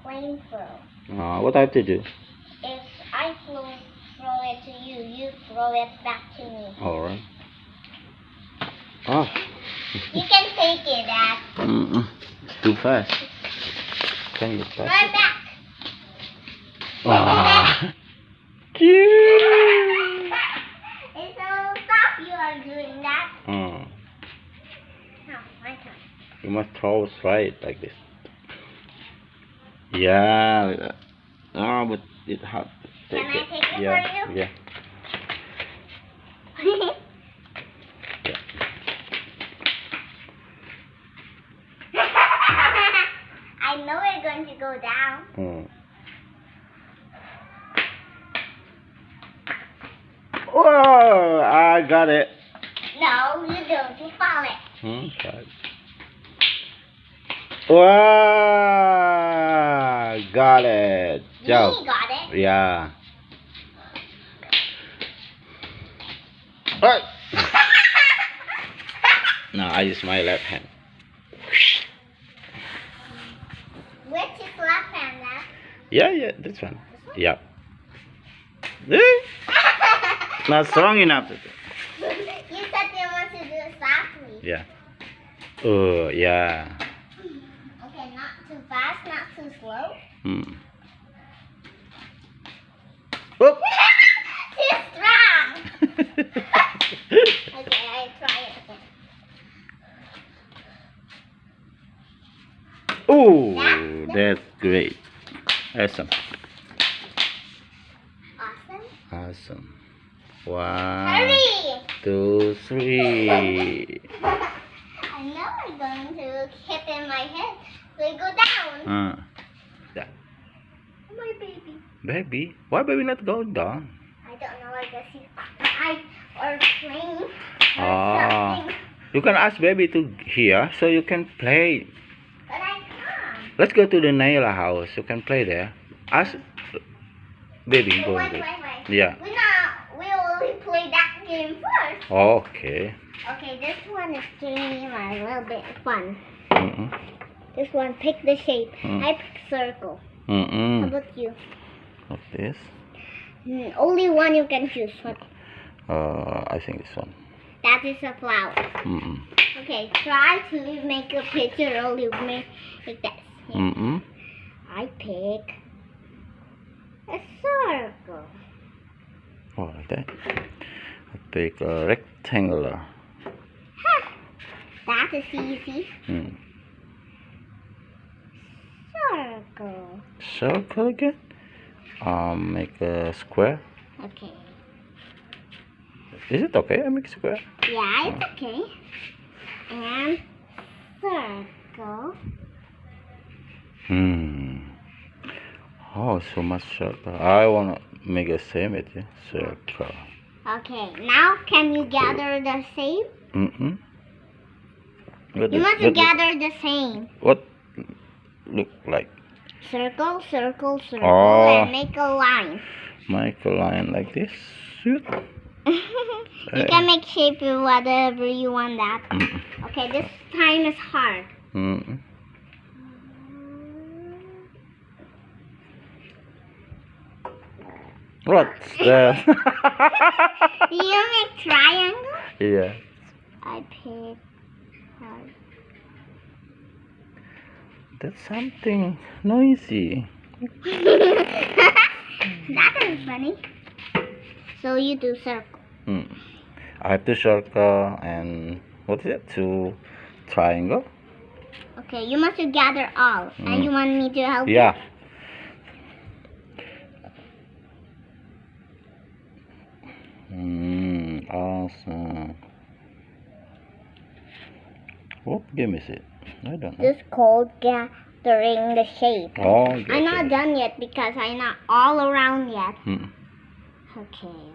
flamethrower. What I have to do? If I throw it to you, you throw it back to me. Alright. Oh. You can take it, Dad. Too fast. Can you pass Throw it? it back. Ah. It's so stop you are doing that. Oh. No, my turn. You must throw straight like this. Yeah, like that. Oh, but it hard to take Can I it. take it Yeah, for you? yeah. I know it's going to go down. Whoa! I got it. No, you don't. You fall it. Got it. Wow! Got it. Job. Me got it. Yeah. Oh. No, I use my left hand. Which is left hand, Dad? Yeah, this one. Yeah. Not strong enough. You said you want to do it softly. Yeah. Oh, yeah. Okay, not too fast, not too slow. Oop. Too strong. Okay, I try it again. Ooh, that's great. Awesome. Awesome. 1, Hurry! 2, 3. I know I'm going to hit in my head. So go down. Yeah. My baby. Baby? Why baby not going down? I don't know. I guess he's or playing or something. You can ask baby to here so you can play. But I can't. Let's go to the Naila house. You can play there. Ask baby. Go. Wait. Yeah. We only play that game first. Okay. Okay, this one is doing a little bit fun. Mm-mm. This one, pick the shape. I pick circle. How about you? Like this. Only one you can choose. What? I think this one. That is a flower. Okay, try to make a picture. Only make this. Yeah. I pick a circle. Oh, like that. I pick a rectangular. That is easy. Circle. Circle again. Make a square. Okay. Is it okay? I make square. Yeah, it's okay. And circle. Oh, so much circle. I wanna make a same with you. Circle. Okay, now can you gather the same? You must gather the same. What look like? Circle, circle, circle, Oh. and make a line. Make a line like this. Shoot. You can make shape with whatever you want that. Okay, this time is hard. What's that? Do you make triangle? Yeah. I pick hard. That's something noisy. That is funny. So you do circle. I have to circle and what is it? Two triangle. Okay, you must gather all. And you want me to help you? Yeah. Awesome. What game is it? I don't know. This is called gathering the shape. Oh, I'm not done yet because I'm not all around yet. Okay,